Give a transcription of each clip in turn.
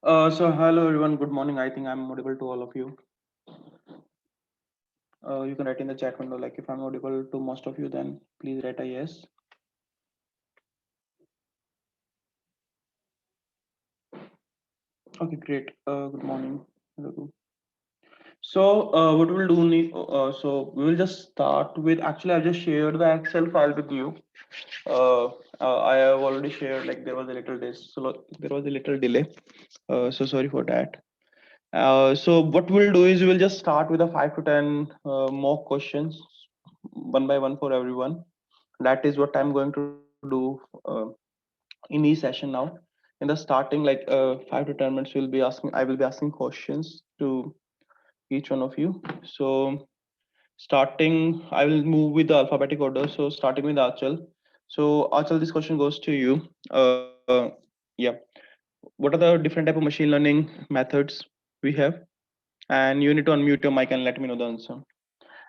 So hello everyone, good morning. I think I'm audible to all of you. You can write in the chat window, like if I'm audible to most of you, then please write a yes. Okay, great. Good morning. Hello. So what we'll do, so we will just start with, actually I've just shared the Excel file with you. I have already shared, like there was a little delay. So sorry for that. So what we'll do is we'll just start with a 5 to 10 more questions, one by one for everyone. That is what I'm going to do in each session now. In the starting, like 5 to 10 minutes, I will be asking questions to each one of you. So starting, I will move with the alphabetic order. So starting with Achal. So Achal, this question goes to you. Yeah. What are the different type of machine learning methods we have? And you need to unmute your mic and let me know the answer.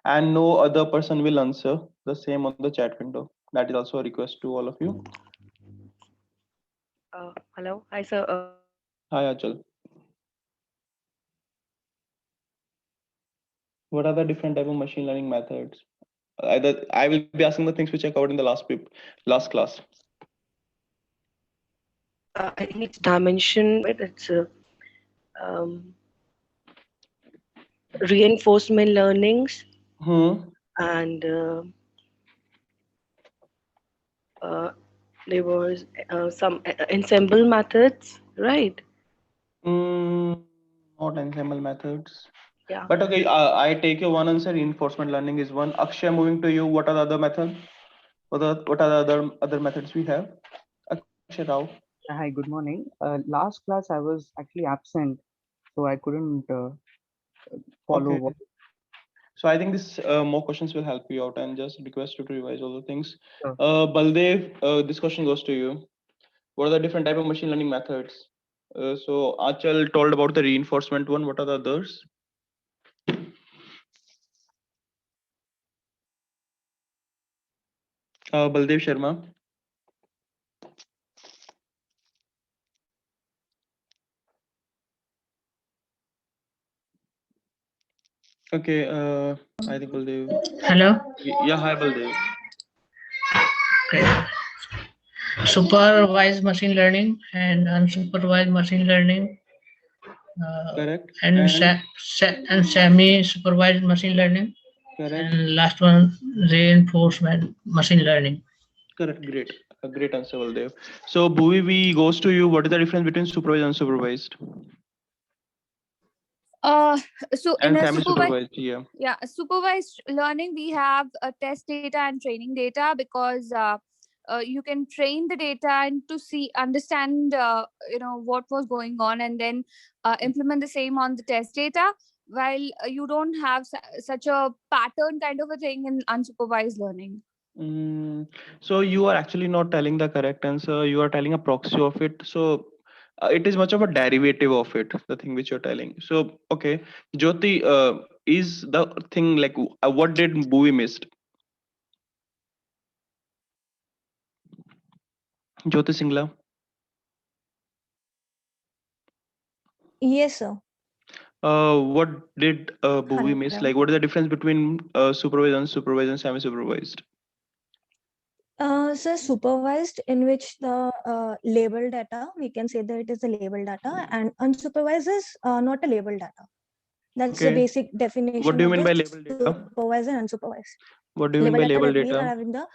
And no other person will answer the same on the chat window. That is also a request to all of you. Hello. Hi, sir. Hi Achal. What are the different type of machine learning methods? I will be asking the things which I covered in the last class. I think it's dimension. It's um, reinforcement learnings and uh, there was some ensemble methods, right? Mm, Not ensemble methods. Yeah. But okay, I take your one answer. Reinforcement learning is one. Akshay, moving to you. What are the other methods? What are the other methods we have? Akshay Rao. Hi, good morning. Last class I was actually absent, so I couldn't follow Okay. what. So I think this more questions will help you out, and just request you to revise all the things. Uh, Baldev, this question goes to you. What are the different type of machine learning methods? So Achal told about the reinforcement one. What are the others? Baldev Sharma. Okay. I think Baldev. Hello. Yeah. Hi Baldev. Okay. Supervised machine learning and unsupervised machine learning, Correct. and semi-supervised machine learning, Correct. and last one reinforcement machine learning. Correct. Great. A great answer, Baldev. So Bhuvi, we goes to you. What is the difference between supervised and unsupervised? Uh, so in And a supervised, semi-supervised. Yeah. yeah, supervised learning, we have test data and training data because you can train the data and to see, understand, what was going on, and then implement the same on the test data. While you don't have such a pattern kind of a thing in unsupervised learning. So you are actually not telling the correct answer. You are telling a proxy of it. So it is much of a derivative of it, the thing which you're telling. So okay, Jyoti, is the thing like what did Bhuvi missed? Jyoti Singla. Yes, sir. What did Bhuvi miss? Hello. Like, what is the difference between supervised, unsupervised, and semi-supervised? So supervised, in which the label data, we can say that it is a label data, and unsupervised is not a label data. That's the Okay. basic definition What do you of mean the by label data? supervised and unsupervised. What do you mean Label by data label that we are data? having the.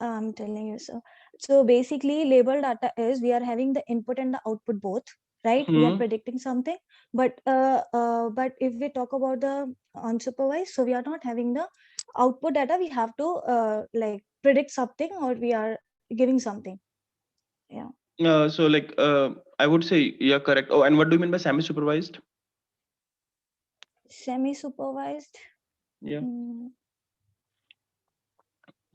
I'm telling you, sir. So basically, label data is we are having the input and the output both, right? We are predicting something, but if we talk about the unsupervised, so we are not having the output data. We have to like predict something, or we are giving something. Yeah. So like I would say you're correct. Oh, and what do you mean by semi-supervised? Semi-supervised. Yeah. Mm,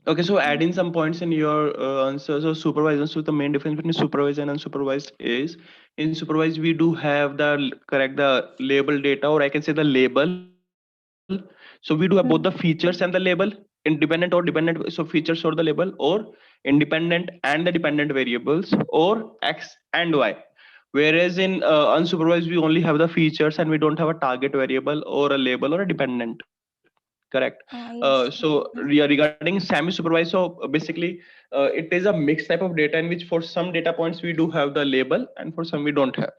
Okay, so add in some points in your answer. So supervised, so the main difference between supervised and unsupervised is in supervised we do have the label data, or I can say the label. So we do have both the features and the label, independent or dependent. So features or the label, or independent and the dependent variables, or X and Y. Whereas in unsupervised, we only have the features and we don't have a target variable or a label or a dependent. Correct. Yes. So regarding semi-supervised, so basically it is a mixed type of data in which for some data points we do have the label and for some we don't have.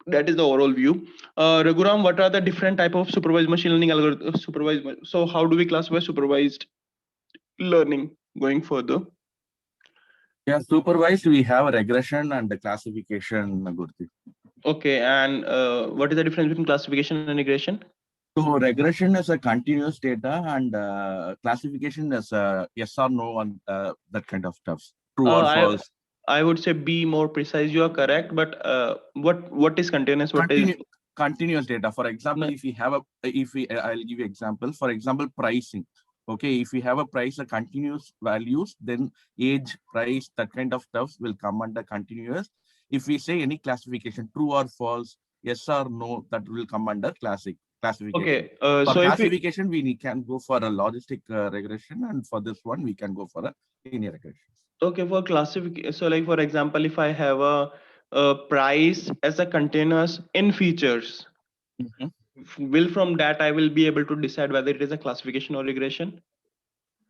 That is the overall view. Raghuram, what are the different type of supervised machine learning algorithm? So how do we classify supervised learning going further? Yeah, supervised, we have a regression and a classification, Gurti. Okay, and what is the difference between classification and regression? So regression is a continuous data and classification is yes or no and that kind of stuff. True or false. I would say be more precise. You are correct, but what is continuous? What is Continuous data? For example, No. if we have a, I'll give you example. For example, pricing. Okay, if we have a price, a continuous values, then age, price, that kind of stuff will come under continuous. If we say any classification, true or false, yes or no, that will come under classification. Okay, For so if we classification, we can go for a logistic regression, and for this one, we can go for a linear regression. okay for classification, so like for example, if I have a price as a continuous in features, will from that I will be able to decide whether it is a classification or regression?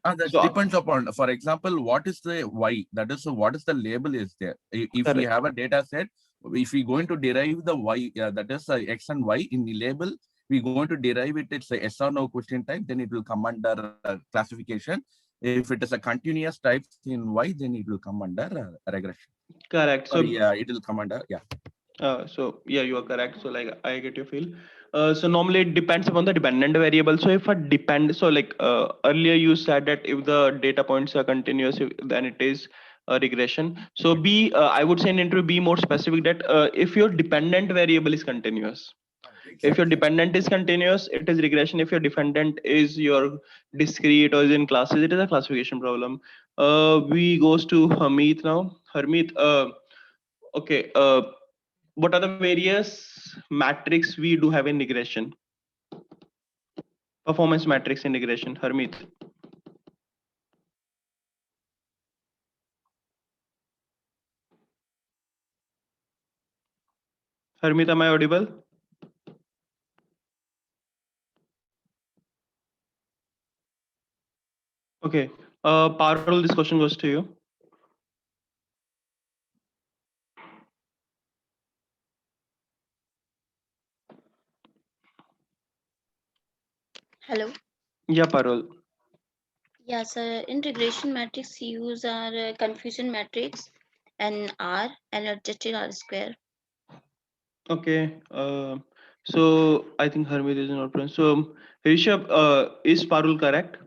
That So- depends upon, for example, what is the Y? That is, what is the label is there? If we Correct. have a data set, if we going to derive the Y, that is X and Y in the label, we're going to derive it, it's a yes or no question type, then it will come under classification. If it is a continuous type in Y, then it will come under regression. Correct. So Yeah, it will come under, yeah. so yeah, you are correct. So like I get your feel. So normally it depends upon the dependent variable. So if a depend, so like earlier you said that if the data points are continuous, then it is a regression. So I would say in interview, be more specific that if your dependent variable is continuous. If your dependent is continuous, it is regression. If your dependent is your discrete or is in classes, it is a classification problem. We goes to Harmeet now. Harmeet, okay. What are the various metrics we do have in regression? Performance metrics in regression, Harmeet. Harmeet, am I audible? Okay. Parul, this question goes to you. Hello. Yeah, Parul. Yes, in regression matrix use are confusion matrix and R and adjusted R square. Okay. So I think Harmeet is not present. So Rishabh, is Parul correct?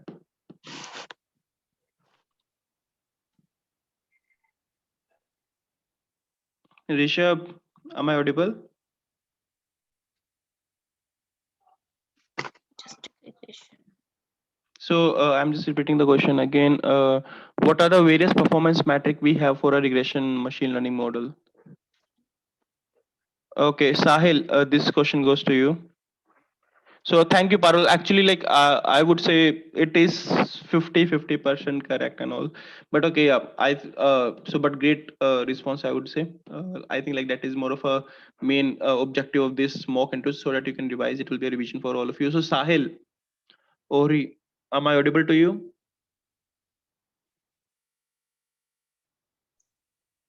Rishabh, am I audible? Just regression. So I'm just repeating the question again. What are the various performance metric we have for a regression machine learning model? Okay, Sahil, this question goes to you. So thank you, Parul. Actually, like I would say it is 50% correct and all. But okay, yeah, but great response, I would say. I think like that is more of a main objective of this mock interview so that you can revise. It will be a revision for all of you. So Sahil, Ori, am I audible to you?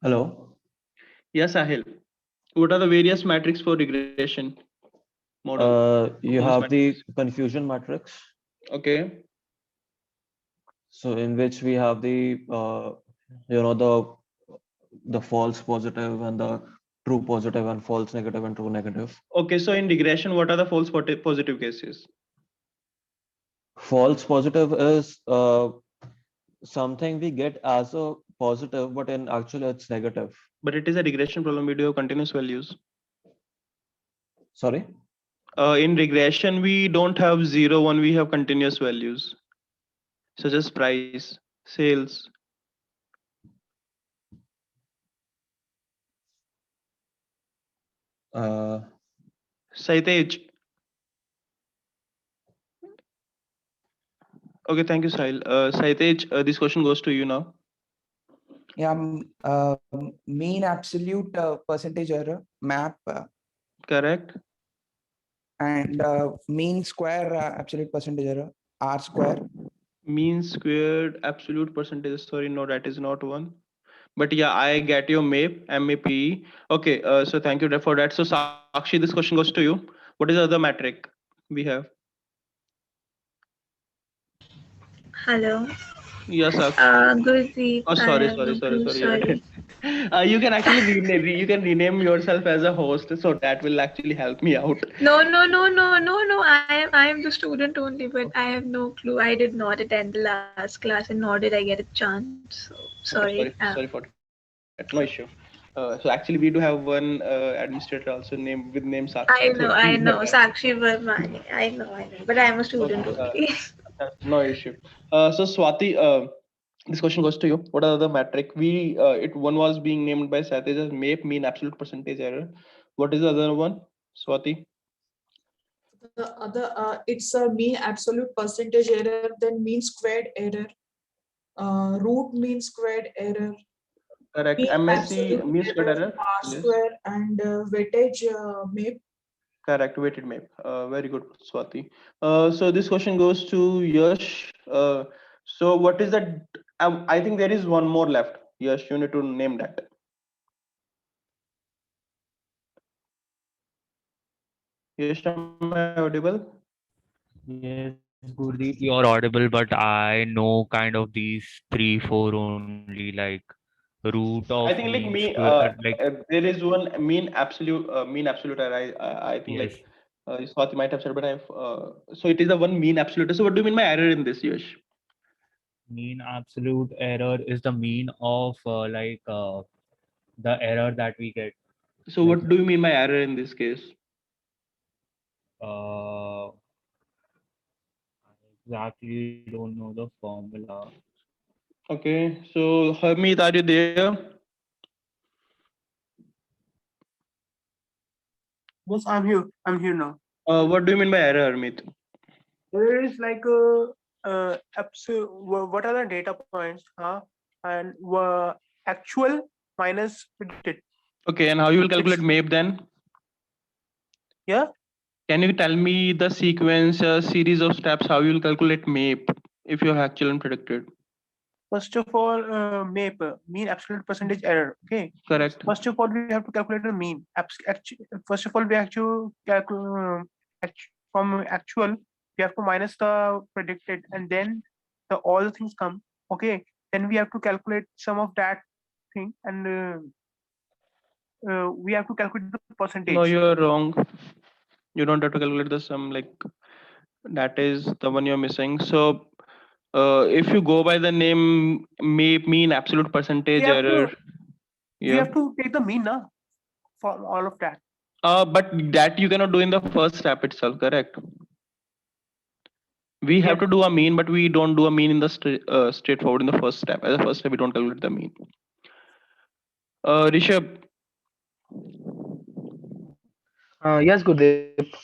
Hello. Yes, Sahil. What are the various metrics for regression model? You Performance have the metrics. confusion matrix. Okay. So in which we have the the false positive and the true positive and false negative and true negative. Okay. So in regression, what are the false positive cases? False positive is something we get as a positive, but in actually it's negative. But it is a regression problem. We do have continuous values. Sorry. In regression, we don't have 0, 1. We have continuous values, such as price, sales. Saitej. Okay, thank you, Sahil. Saitej, this question goes to you now. Yeah, mean absolute percentage error, MAP, Correct. and mean square absolute percentage error, R square. Mean squared absolute percentage. Sorry, no, that is not one. But yeah, I get your MAPE. Okay, so thank you for that. So Sakshi, this question goes to you. What is the other metric we have? Hello. Yes, Sakshi. Gurdeep, Oh, I sorry, have sorry, no sorry, clue. sorry. Sorry. You can actually rename yourself as a host, so that will actually help me out. No. I am the student only, but I have no clue. I did not attend the last class, and nor did I get a chance. So sorry. Okay, sorry for that. No issue. So actually, we do have one administrator also with name Sakshi. So he's I the know. guy. Sakshi Vermani. I know. But I am a student Okay, only. no issue. So Swati, this question goes to you. What are the metric? One was being named by Satish as MAPE, mean absolute percentage error. What is the other one, Swati? The other, it's a mean absolute percentage error, then mean squared error, root mean squared error, Correct. mean MSc absolute mean squared error, error. R Yes. square, and weightage MAPE. Correct. Weighted MAPE. Very good, Swati. So this question goes to Yash. So what is that? I think there is one more left. Yash, you need to name that. Yash, am I audible? Yes, Gurdeep, you're audible, but I know kind of these 3, 4 only, like root of I think like mean me, square, like there is one mean absolute error. I think yes, like Swati might have said, but I've so it is the one mean absolute. So what do you mean by error in this, Yash? mean absolute error is the mean of the error that we get. So Like what do you mean by error in this case? I exactly don't know the formula. Okay, so Harmeet, are you there? Yes, I'm here. I'm here now. What do you mean by error, Harmeet? There is like what are the data points, and actual minus predicted. Okay, and how you will calculate MAPE then? Yeah. Can you tell me the sequence, series of steps, how you will calculate MAPE if you have actual and predicted? First of all, MAPE, mean absolute percentage error. Okay. Correct. First of all, we have to calculate the mean. First of all, we have to calculate from actual. We have to minus the predicted, and then all the things come. Okay. Then we have to calculate some of that thing, and we have to calculate the percentage. No, you're wrong. You don't have to calculate the sum, like that is the one you're missing. So if you go by the name MAPE, mean absolute percentage error. We have to take the mean now for all of that. But that you cannot do in the first step itself, correct? We have to do a mean, but we don't do a mean in the straightforward in the first step. As a first step, we don't calculate the mean. Rishabh. Yes, Gurdeep.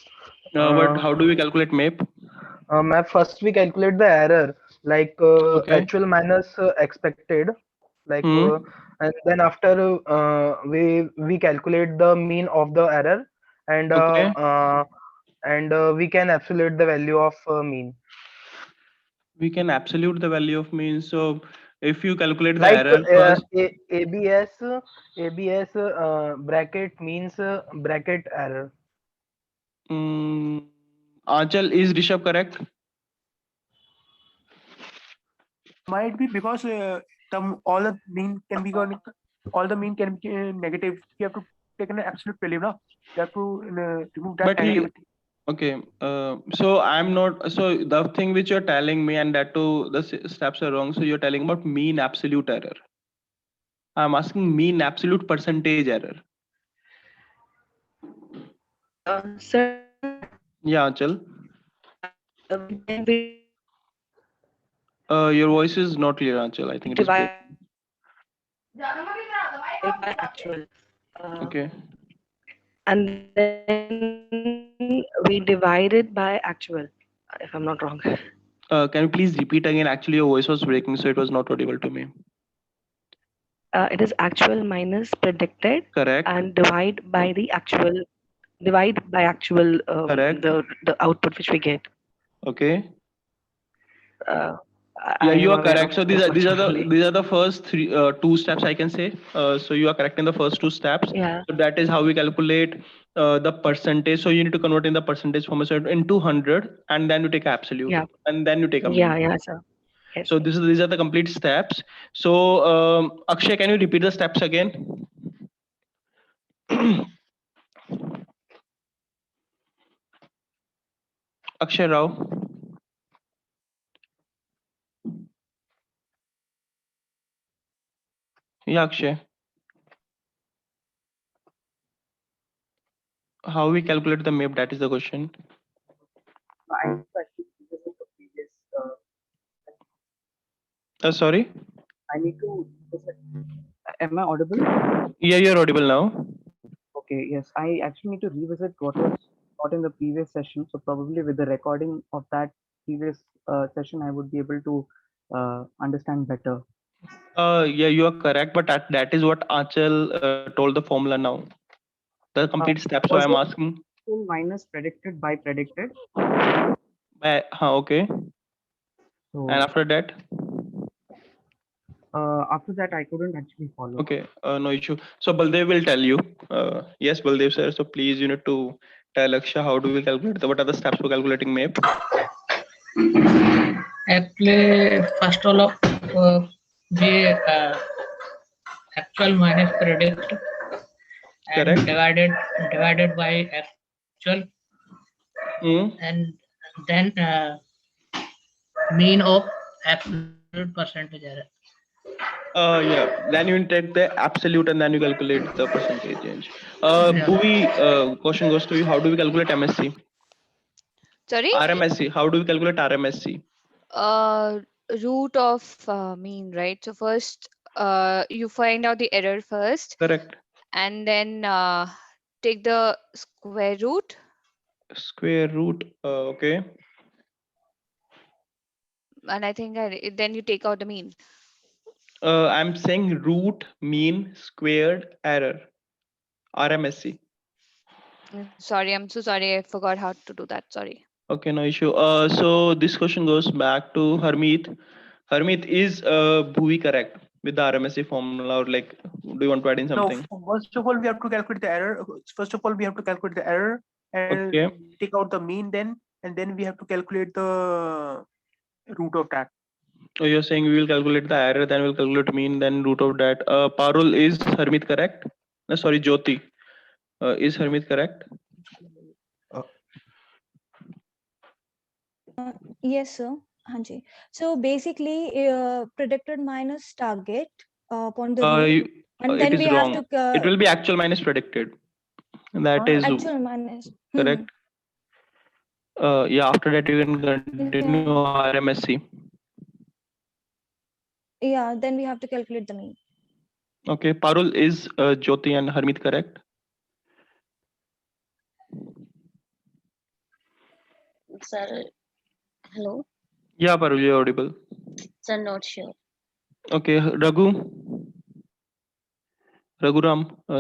But how do we calculate MAPE? Map, first we calculate the error, like actual minus expected, like and then after we calculate the mean of the error, and we can absolute the value of mean. We can absolute the value of mean. So if you calculate the Like error first, ABS bracket means bracket error. Anchal, is Rishabh correct? Might be because all the mean can be negative. You have to take an absolute value now. You have to remove that negativity. Okay, so I'm not, so the thing which you're telling me, and that too, the steps are wrong. So you're telling about mean absolute error. I'm asking mean absolute percentage error. Sir. Yeah, Anchal. Your voice is not clear, Anchal. I think it is breaking. By actual. Okay. And then we divide it by actual, if I'm not wrong. Can you please repeat again? Actually, your voice was breaking, so it was not audible to me. It is actual minus predicted Correct. and divide by actual Correct. the output which we get. Okay. Uh, Yeah, I you am are aware correct. of So this much only. these are the first three two steps I can say. So you are correct in the first two steps. Yeah. So that is how we calculate the percentage. So you need to convert in the percentage form so into 100, and then you take absolute, Yeah. and then you take a mean. Yeah, sir. Yes. So these are the complete steps. So Akshay, can you repeat the steps again? Akshay Rao. Yeah, Akshay. How we calculate the MIP? That is the question. I need to actually revisit the previous. Sorry. I need to revisit. Am I audible? Yeah, you're audible now. Okay, yes. I actually need to revisit what was taught in the previous session. So probably with the recording of that previous session, I would be able to understand better. Yeah, you are correct, but that is what Achal told the formula now. The complete step. So Was I'm it asking. actual minus predicted by predicted? Okay. So, And after that? After that, I couldn't actually follow. Okay, no issue. So Baldev will tell you. Yes, Baldev sir. So please, you need to tell Akshay how do we calculate what are the steps for calculating MIP? Actually, first of all, we actual minus predict and Correct. divided by actual, and then mean of absolute percentage error. Yeah. Then you take the absolute and then you calculate the percentage change. Yeah. Bhuvi, question goes to you. How do we calculate MSC? Sorry? RMSC. How do we calculate RMSC? Root of mean, right? So first, you find out the error first. Correct. And then take the square root. Square root. Okay. And I think then you take out the mean. I'm saying root mean squared error. RMSC. Sorry, I'm so sorry. I forgot how to do that. Sorry. Okay, no issue. So this question goes back to Harmeet. Harmeet, is Bhuvi correct with the RMSC formula, or like, do you want to add in something? No, first of all, we have to calculate the error. First of all, we have to calculate the error and Okay. take out the mean then, and then we have to calculate the root of that. So you're saying we will calculate the error, then we'll calculate mean, then root of that. Parul, is Harmeet correct? No, sorry, Jyoti. Is Harmeet correct? Yes, sir. Hanji. So basically, predicted minus target upon the root, and It then is we wrong. have to It will be actual minus predicted. That is actual minus. correct. Yeah, after that you can continue RMSC. Yeah, then we have to calculate the mean. Okay, Parul, is Jyoti and Harmeet correct? Sir, hello. Yeah, Parul, you're audible. Sir, not sure. Okay, Raghuram,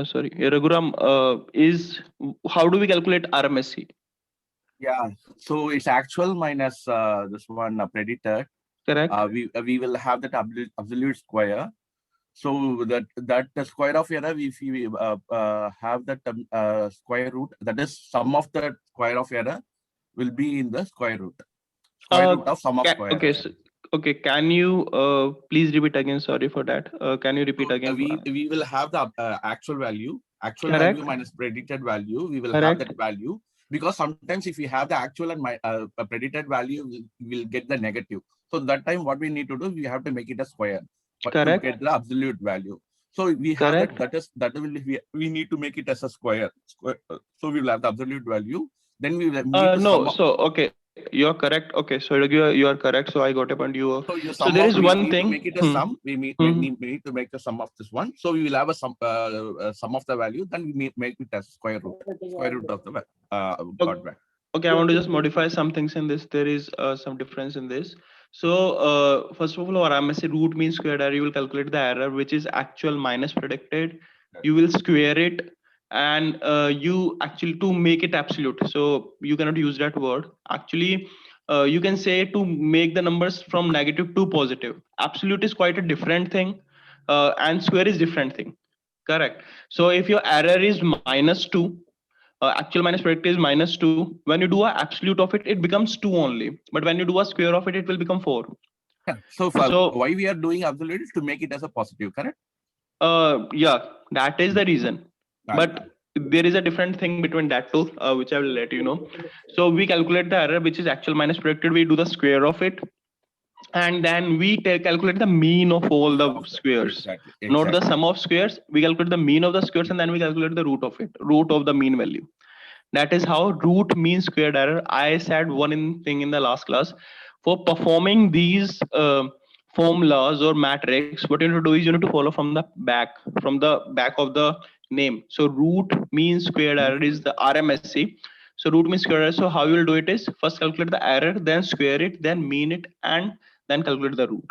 sorry, Raghuram, how do we calculate RMSC? Yeah, so it's actual minus this one predicted. Correct. We will have that absolute square. So that the square of error, if we have that square root, that is sum of the square of error will be in the square root. Square root of sum of square. Okay, okay. Can you please repeat again? Sorry for that. Can you repeat again? We will have the actual value Correct. value minus predicted value. We will have that value, because sometimes if we have the actual and predicted value, we'll get the negative. So that time what we need to do, we have to make it a square. Correct. To get the absolute value. So we have that will we need to make it as a square. So we will have the absolute value. Then we will need no. So okay, you are correct. Okay, so you are correct. So I got a point. So there is one thing. To make it a sum. We need to make the sum of this one. So we will have a sum of the value. Then we make it as square root of the God value. Okay, I want to just modify some things in this. There is some difference in this. So first of all, our RMSE root mean squared error, you will calculate the error which is actual minus predicted. You will square it, and you actually to make it absolute. So you cannot use that word. Actually, you can say to make the numbers from negative to positive. Absolute is quite a different thing, and square is different thing. Correct. So if your error is -2, actual minus predicted is -2. When you do a absolute of it, it becomes 2 only. But when you do a square of it, it will become 4. Yeah. So, why we are doing absolute is to make it as a positive, correct? Yeah, that is the reason. But there is a different thing between that two, which I will let you know. So we calculate the error, which is actual minus predicted. We do the square of it, and then we calculate the mean of all the squares, not the sum of squares. We calculate the mean of the squares, and then we calculate the root of it, root of the mean value. That is how root mean squared error. I said thing in the last class. For performing these formulas or matrix, what you need to do is you need to follow from the back of the name. So root mean squared error is the RMSE. So root mean squared error. So how you will do it is first calculate the error, then square it, then mean it, and then calculate the root.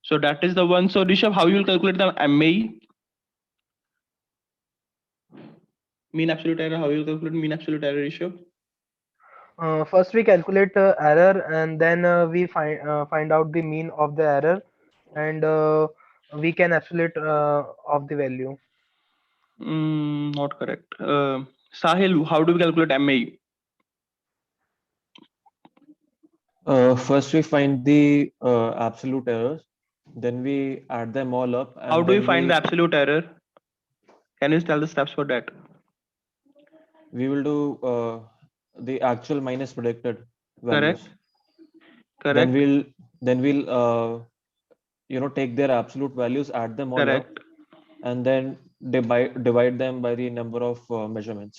So that is the one. So Rishabh, how you will calculate the MAE? Mean absolute error. How you will calculate mean absolute error, Rishabh? First we calculate error, and then we find out the mean of the error, and we can absolute of the value. Not correct. Sahil, how do we calculate MAE? First we find the absolute errors, then we add them all up. And How do you then find the absolute error? Can you tell the steps for that? We will do the actual minus predicted values. Correct. Then we'll take their absolute values, add them all up, and then divide them by the number of measurements.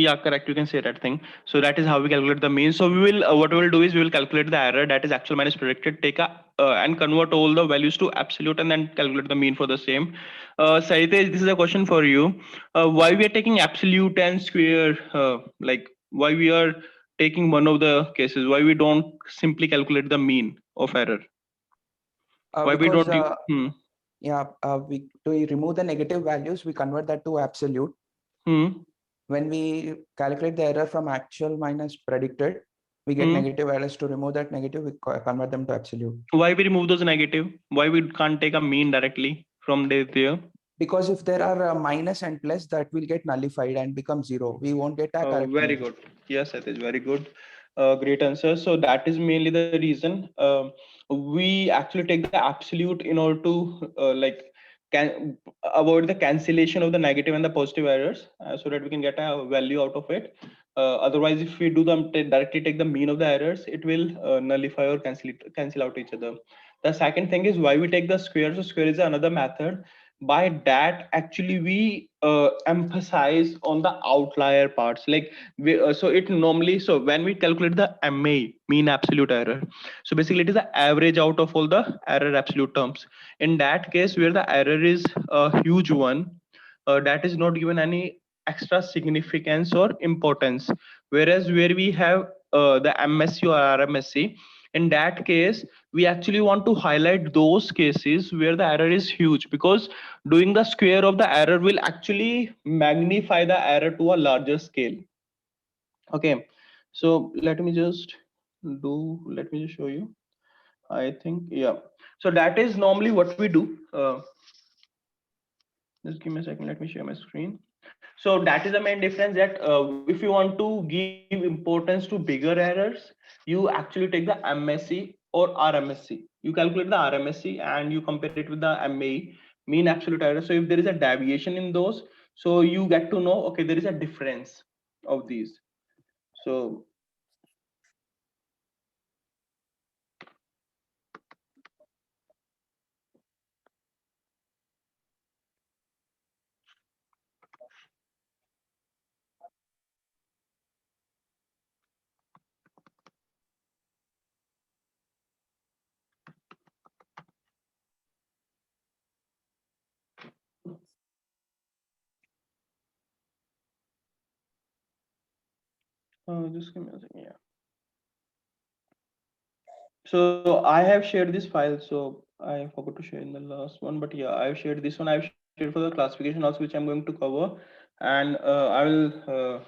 Yeah, correct. You can say that thing. So that is how we calculate the mean. So we will what we will do is we will calculate the error, that is actual minus predicted, take and convert all the values to absolute, and then calculate the mean for the same. Saritesh, this is a question for you. Why we are taking absolute and square? Like why we are taking one of the cases? Why we don't simply calculate the mean of error? Why we Because don't? we to remove the negative values, we convert that to absolute. When we calculate the error from actual minus predicted, we get negative errors. To remove that negative, we convert them to absolute. Why we remove those negative? Why we can't take a mean directly from there? Because if there are minus and plus, that will get nullified and become 0. We won't get a correct. Very good. Yes, that is very good. Great answer. So that is mainly the reason we actually take the absolute in order to can avoid the cancellation of the negative and the positive errors, so that we can get a value out of it. Otherwise, if we do them directly take the mean of the errors, it will nullify or cancel out each other. The second thing is why we take the square. So square is another method. By that, actually we emphasize on the outlier parts. Like so it normally, so when we calculate the MA, mean absolute error, so basically it is the average out of all the error absolute terms. In that case where the error is a huge one, that is not given any extra significance or importance, whereas where we have the MSC or RMSC, in that case we actually want to highlight those cases where the error is huge, because doing the square of the error will actually magnify the error to a larger scale. Okay, so let me just show you. I think, yeah, so that is normally what we do. Just give me a second, let me share my screen. So that is the main difference, that if you want to give importance to bigger errors, you actually take the MSC or RMSC. You calculate the RMSC and you compare it with the MAE, mean absolute error. So if there is a deviation in those, so you get to know, okay, there is a difference of these. So just give me a second. Yeah. So I have shared this file. So I forgot to share in the last one, but yeah, I've shared this one. I've shared for the classification also, which I'm going to cover, and I will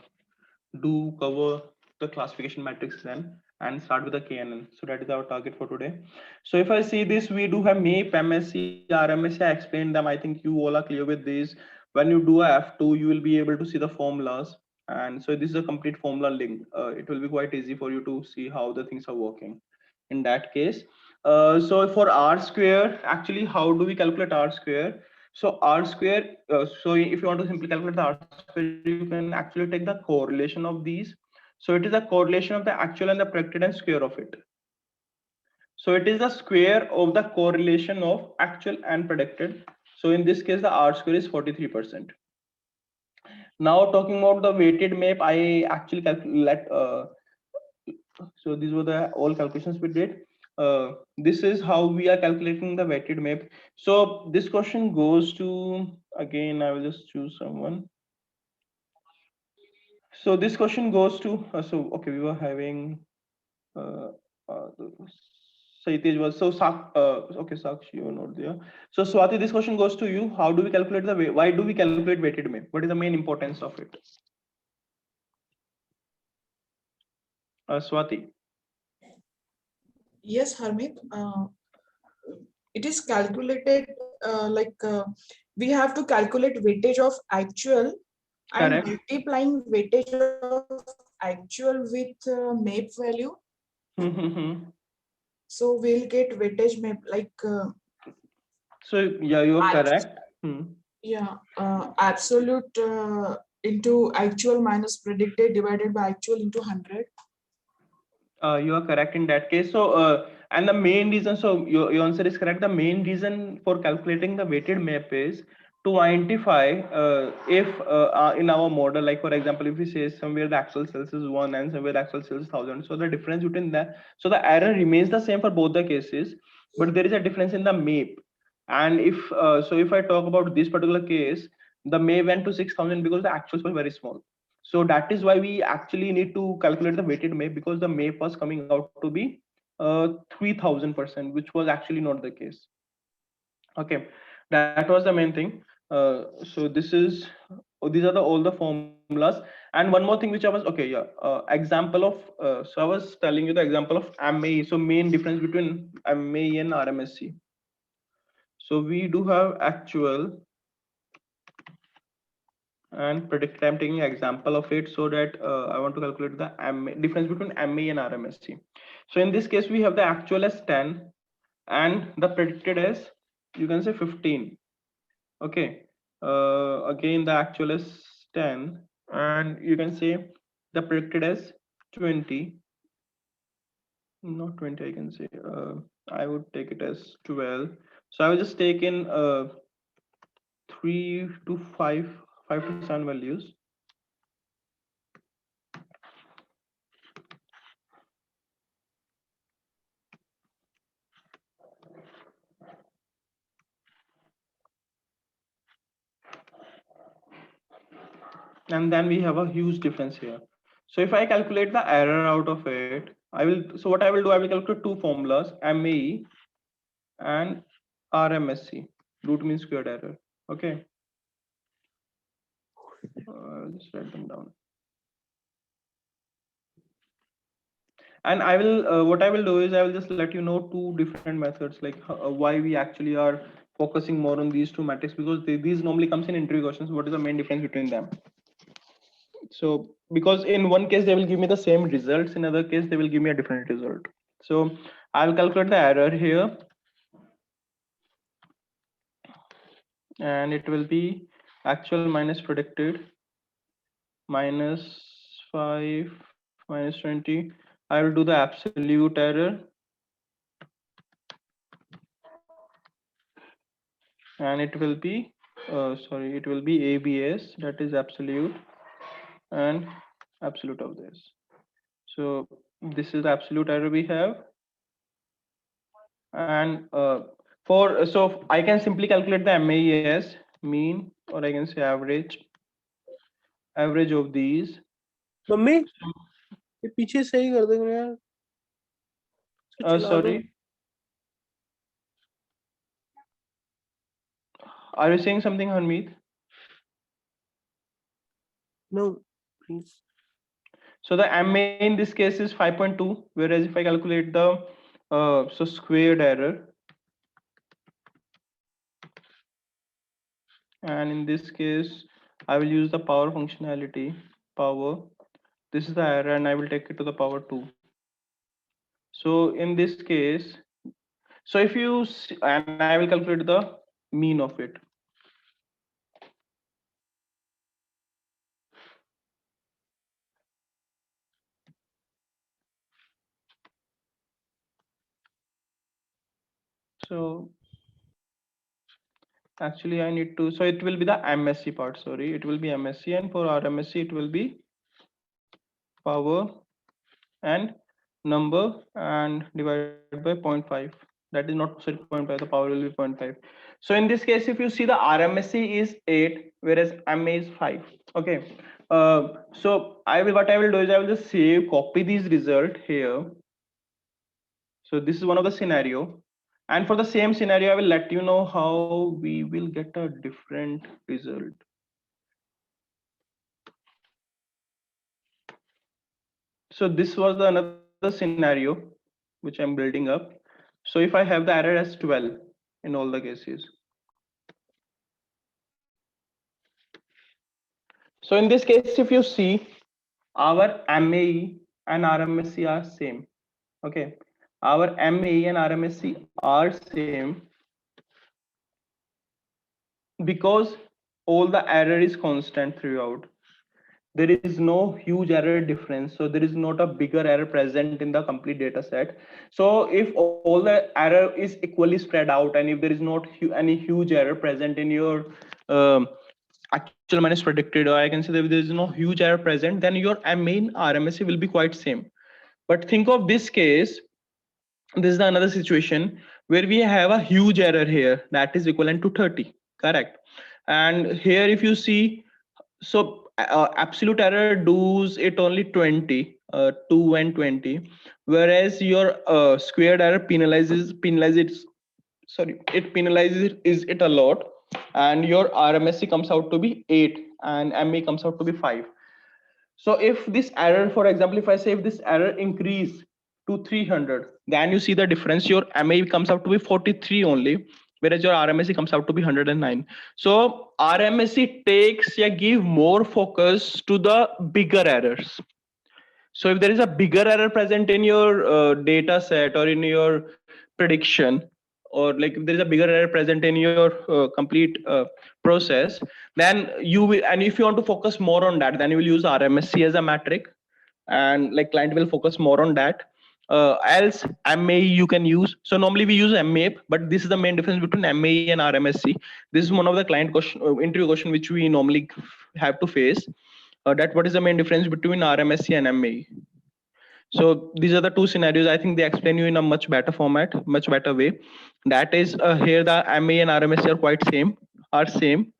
do cover the classification matrix then and start with the KNN. So that is our target for today. So if I see this, we do have MAPE, MSc, RMSc. I explained them. I think you all are clear with this. When you do a F2, you will be able to see the formulas. And so this is a complete formula link. It will be quite easy for you to see how the things are working in that case. So for R square, actually, how do we calculate R square? So R square, so if you want to simply calculate the R square, you can actually take the correlation of these. So it is a correlation of the actual and the predicted and square of it. So it is the square of the correlation of actual and predicted. So in this case, the R square is 43%. Now talking about the weighted MAPE, I actually calculate, so these were the all calculations we did. This is how we are calculating the weighted MAPE. So this question goes to, again, I will just choose someone. So this question goes to, okay, we were having, Saitej was, so okay, Sakshi, you're not there. So Swati, this question goes to you. How do we calculate the weight? Why do we calculate weighted MAPE? What is the main importance of it? Swati. Yes, Harmeet. It is calculated we have to calculate weightage of actual and Correct. multiplying weightage of actual with MAPE value. So we'll get weightage MAPE So yeah, you are correct. Yeah, absolute into actual minus predicted divided by actual into 100. You are correct in that case. So and the main reason, so your answer is correct. The main reason for calculating the weighted MAPE is to identify if in our model, like for example, if we say somewhere the actual cells is 1 and somewhere the actual cells is 1000, so the difference between that, so the error remains the same for both the cases, but there is a difference in the MAPE. And if so if I talk about this particular case, the MAPE went to 6000 because the actuals were very small. So that is why we actually need to calculate the weighted MAPE, because the MAPE was coming out to be 3000%, which was actually not the case. Okay, that was the main thing. So this is, these are the all the formulas. And one more thing which I was, okay, yeah, example of, so I was telling you the example of MAE. So main difference between MAE and RMSc. So we do have actual and predicted. I'm taking an example of it so that I want to calculate the difference between MAE and RMSc. So in this case, we have the actual as 10 and the predicted as, you can say, 15. Okay, again the actual is 10 and you can say the predicted as 20. Not 20, I can say, I would take it as 12. So I will just take in 3 to 5 to 7 values. And then we have a huge difference here. So if I calculate the error out of it, I will, so what I will do, I will calculate two formulas, MAE and RMSc, root mean squared error. Okay, I'll just write them down. And I will, what I will do is I will just let you know two different methods, like why we actually are focusing more on these two metrics, because these normally comes in interview questions. What is the main difference between them? So because in one case they will give me the same results, in other case they will give me a different result. So I'll calculate the error here, and it will be actual minus predicted minus 5 minus 20. I will do the absolute error, and it will be sorry, it will be ABS, that is absolute, and absolute of this. So this is the absolute error we have. And so I can simply calculate the MAES, mean, or I can say average of these. Mummy ये पीछे सही कर देंगे यार. Sorry. Are you saying something, Harmeet? No, please. So the MA in this case is 5.2, whereas if I calculate the squared error, and in this case, I will use the power functionality, power. This is the error, and I will take it to the power 2. So in this case, so if you and I will calculate the mean of it. So actually I need to, so it will be the MSC part, sorry, it will be MSC, and for RMSC it will be power and number and divided by 0.5. That is not, sorry, 0.5, the power will be 0.5. So in this case, if you see the RMSC is 8, whereas MA is 5. Okay. So what I will do is I will just save, copy these result here. So this is one of the scenario. And for the same scenario, I will let you know how we will get a different result. So this was the another scenario which I'm building up. So if I have the error as 12 in all the cases. So in this case, if you see, our MAE and RMSC are same. Okay, our MAE and RMSC are same because all the error is constant throughout. There is no huge error difference, so there is not a bigger error present in the complete data set. So if all the error is equally spread out, and if there is not any huge error present in your actual minus predicted, or I can say that if there is no huge error present, then your main RMSE will be quite same. But think of this case, this is the another situation where we have a huge error here that is equivalent to 30, correct? And here if you see, so absolute error does it only 20, 2 and 20, whereas your squared error penalizes it a lot, and your RMSC comes out to be 8 and MA comes out to be 5. So if this error, for example, if I say if this error increase to 300, then you see the difference. Your MA comes out to be 43 only, whereas your RMSC comes out to be 109. So RMSC give more focus to the bigger errors. So if there is a bigger error present in your data set or in your prediction, or like if there is a bigger error present in your complete process, then you will, and if you want to focus more on that, then you will use RMSC as a metric, and like client will focus more on that. Else MAE you can use. So normally we use MAE, but this is the main difference between MAE and RMSC. This is one of the client question, interview question which we normally have to face. That what is the main difference between RMSC and MAE? So these are the two scenarios. I think they explain you in a much better format, much better way. That is here the MA and RMSC are same,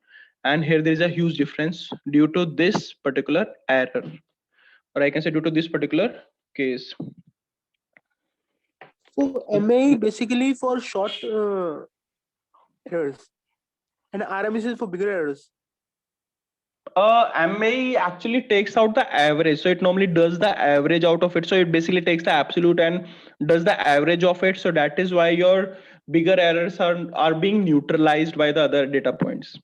and here there is a huge difference due to this particular error, or I can say due to this particular case. So MA basically for short errors, and RMS is for bigger errors. MA actually takes out the average, so it normally does the average out of it. So it basically takes the absolute and does the average of it. So that is why your bigger errors are being neutralized by the other data points,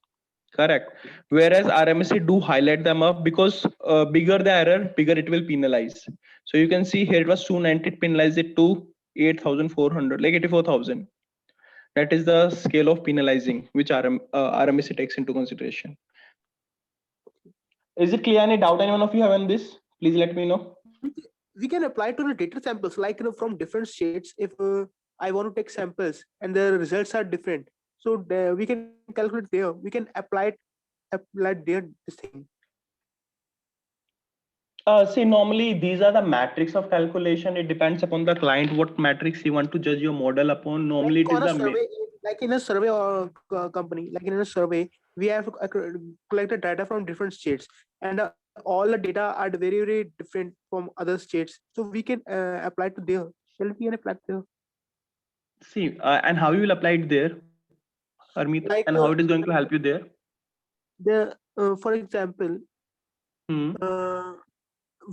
correct? Whereas RMSC do highlight them up because bigger the error, bigger it will penalize. So you can see here it was 290, it penalized it to 8,400, like 84,000. That is the scale of penalizing which RMSC takes into consideration. Is it clear? Any doubt anyone of you have on this? Please let me know. We can apply to the data samples, like from different states. If I want to take samples and the results are different, so we can calculate there. We can apply there this thing. See, normally these are the metrics of calculation. It depends upon the client what metrics you want to judge your model upon. Normally like it is survey, like in a survey or company, like in a survey, we have collected data from different states, and all the data are very, very different from other states. So we can apply to there. Shall be an flag there. See, and how you will apply it there, Harmeet, Like, and how it is going to help you there? For example,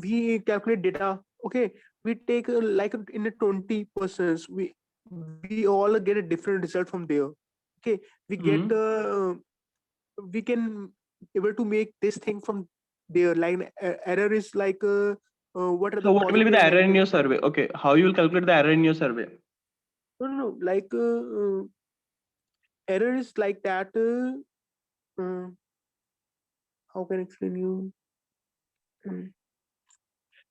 we calculate data. Okay, we take like in a 20 persons, we all get a different result from there. Okay, we get we can able to make this thing from there. Like error is like what are So the what will be positive the and error in negative? your survey? Okay, how you will calculate the error in your survey? No, like error is like that. How can I explain you?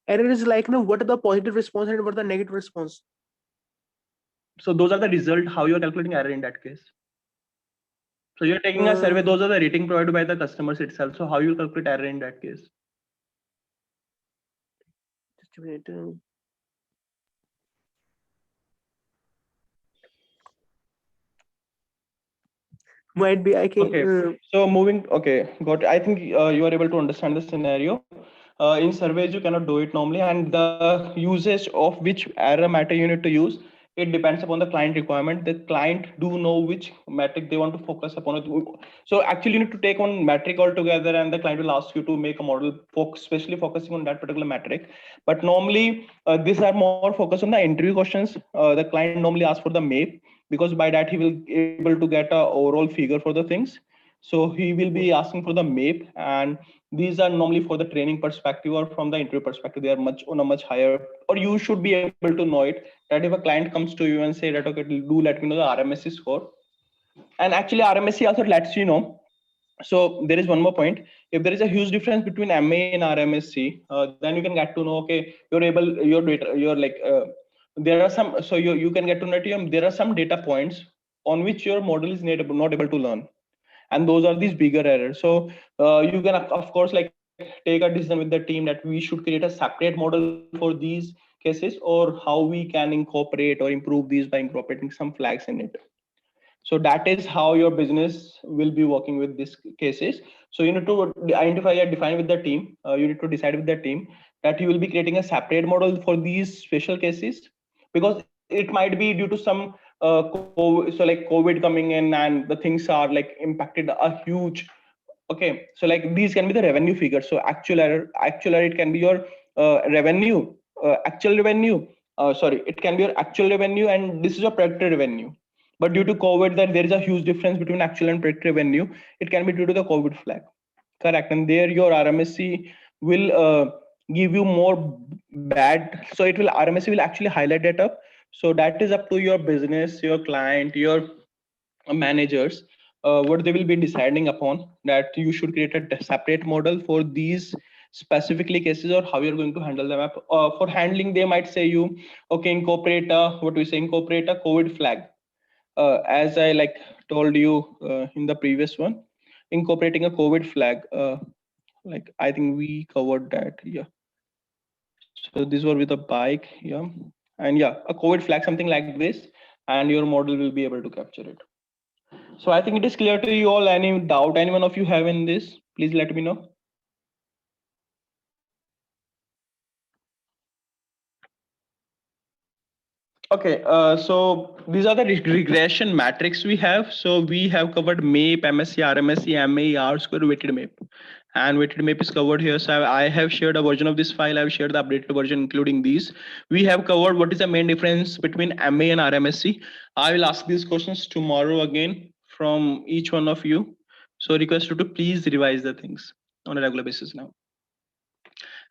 Error is like, no, what are the positive response and what are the negative response? So those are the result. How you are calculating error in that case? So you're taking a survey. Those are the rating provided by the customers itself. So how you calculate error in that case? Just a minute. Might be I can. Okay. So moving. Okay, got it. I think you are able to understand the scenario. In surveys, you cannot do it normally, and the usage of which error matter you need to use, it depends upon the client requirement. The client do know which metric they want to focus upon it. So actually, you need to take one metric altogether, and the client will ask you to make a model, especially focusing on that particular metric. But normally, these are more focused on the interview questions. The client normally asks for the MAPE, because by that he will able to get a overall figure for the things. So he will be asking for the MAPE, and these are normally for the training perspective or from the interview perspective. They are much on a much higher, or you should be able to know it, that if a client comes to you and say that, okay, do let me know the RMSE score. And actually RMSE also lets you know. So there is one more point. If there is a huge difference between MA and RMSE, then you can get to know, okay, you're able, your data, you're like, there are some, so you can get to know there are some data points on which your model is not able to learn. And those are these bigger errors. So you can of course like take a decision with the team that we should create a separate model for these cases, or how we can incorporate or improve these by incorporating some flags in it. So that is how your business will be working with these cases. So you need to identify and define with the team. You need to decide with the team that you will be creating a separate model for these special cases, because it might be due to some COVID, so like COVID coming in and the things are like impacted a huge. Okay, so like these can be the revenue figures. So actual error, it can be your revenue, actual revenue. Sorry, it can be your actual revenue, and this is your predicted revenue. But due to COVID, that there is a huge difference between actual and predicted revenue. It can be due to the COVID flag, correct? And there your RMSE will give you more bad. So it will RMSE will actually highlight that up. So that is up to your business, your client, your managers, what they will be deciding upon, that you should create a separate model for these specifically cases, or how you're going to handle them up. For handling, they might say you, okay, incorporate what we say, incorporate a COVID flag. As I like told you in the previous one, incorporating a COVID flag, like I think we covered that. Yeah. So these were with a bike. Yeah. And yeah, a COVID flag, something like this, and your model will be able to capture it. So I think it is clear to you all. Any doubt anyone of you have in this, please let me know. Okay, so these are the regression matrix we have. So we have covered MAPE, MSE, RMSE, MAE, R-square, weighted MAPE. And weighted MAPE is covered here. So I have shared a version of this file. I've shared the updated version, including these. We have covered what is the main difference between MA and RMSE. I will ask these questions tomorrow again from each one of you. So request you to please revise the things on a regular basis now.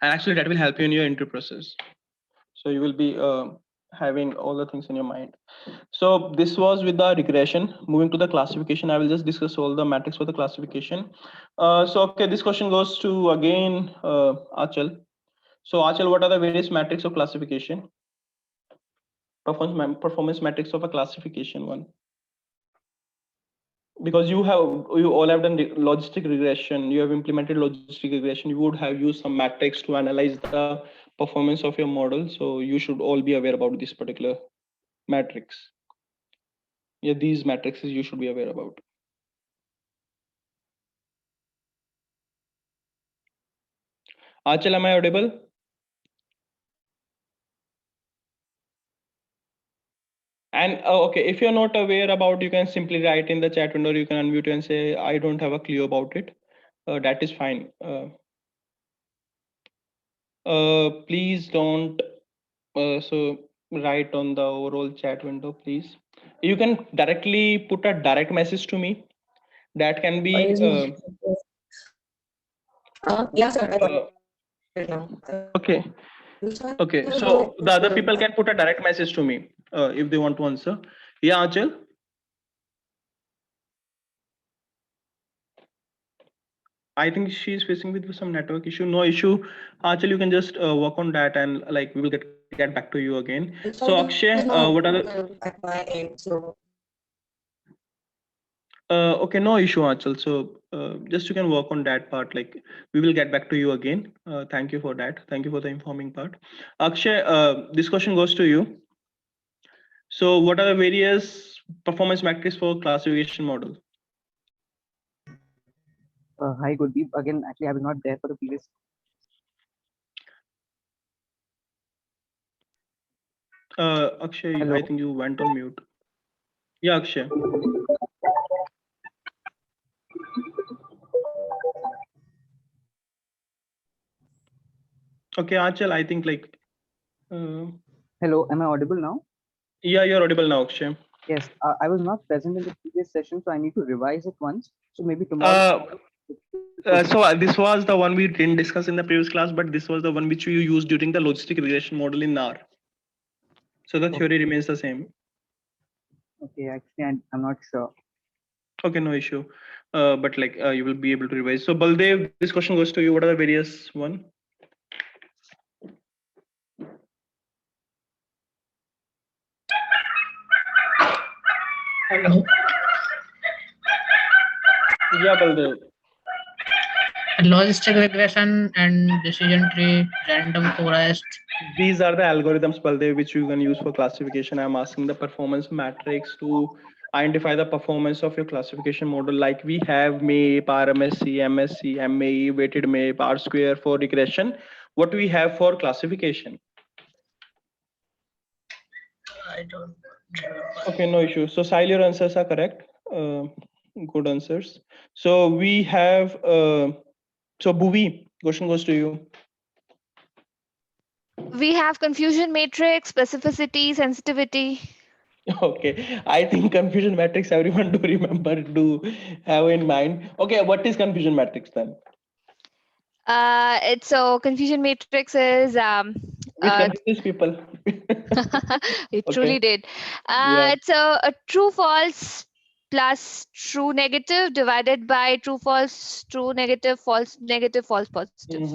And actually that will help you in your interview process. So you will be having all the things in your mind. So this was with the regression. Moving to the classification, I will just discuss all the metrics for the classification. So okay, this question goes to again Achal. So Achal, what are the various metrics of classification? Performance metrics of a classification one. Because you all have done logistic regression, you have implemented logistic regression, you would have used some metrics to analyze the performance of your model. So you should all be aware about this particular matrix. Yeah, these matrices you should be aware about. Achal, am I audible? And okay, if you're not aware about, you can simply write in the chat window, you can unmute and say, I don't have a clue about it. That is fine. Please don't so write on the overall chat window, please. You can directly put a direct message to me. That can be Yeah, sir. I got it now. okay. Okay, so the other people can put a direct message to me if they want to answer. Yeah, Achal. I think she's facing with some network issue. No issue. Achal, you can just work on that, and like we will get back to you again. So Akshay, what are the at my end? So okay, no issue, Achal. So just you can work on that part. Like we will get back to you again. Thank you for that. Thank you for the informing part. Akshay, this question goes to you. So what are the various performance metrics for classification model? Hi, Gurdeep. Again, actually, I was not there for the previous. Akshay, Hello? I think you went on mute. Yeah, Akshay. Okay, Achal, I think like. Hello, am I audible now? Yeah, you're audible now, Akshay. Yes, I was not present in the previous session, so I need to revise it once. So maybe tomorrow. So this was the one we didn't discuss in the previous class, but this was the one which you used during the logistic regression model in NAR. So the theory remains the same. Okay, actually, I'm not sure. Okay, no issue. But like you will be able to revise. So Baldev, this question goes to you. What are the various one? Hello. Yeah, Baldev. Logistic regression and decision tree, random forest. These are the algorithms, Baldev, which you can use for classification. I'm asking the performance matrix to identify the performance of your classification model. Like we have MAPE, RMSE, MSE, MAE, weighted MAPE, R square for regression. What do we have for classification? I don't. Okay, no issue. So Sahil, your answers are correct. Good answers. So we have, so Bhuvi, question goes to you. We have confusion matrix, specificity, sensitivity. Okay, I think confusion matrix everyone do remember, do have in mind. Okay, what is confusion matrix then? It's so confusion matrix is Which confused people? it Okay. truly did. Yeah. It's a true false plus true negative divided by true false negative false positive.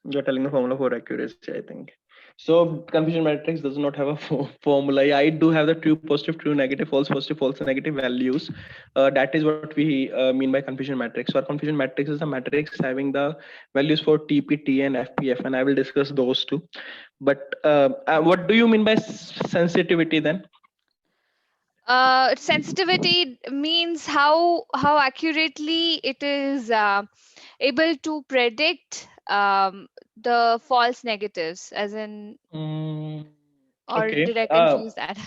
You're telling the formula for accuracy, I think. So confusion matrix does not have a formula. Yeah, I do have the true positive, true negative, false positive, false negative values. That is what we mean by confusion matrix. So our confusion matrix is a matrix having the values for TP, T, and FPF, and I will discuss those two. But what do you mean by sensitivity then? Sensitivity means how accurately it is able to predict the false negatives, as in, or Okay. did I confuse that?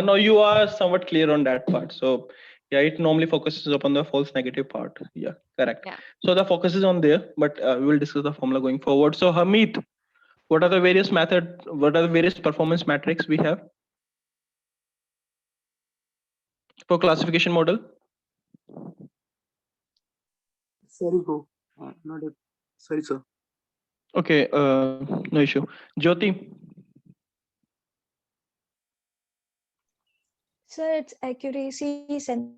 No, you are somewhat clear on that part. So yeah, it normally focuses upon the false negative part. Yeah, correct. Yeah. So the focus is on there, but we will discuss the formula going forward. So Hamid, what are the various performance metrics we have for classification model? Sorry, bro. Not a, sorry, sir. Okay, no issue. Jyoti. Sir, it's accuracy, sensitivity,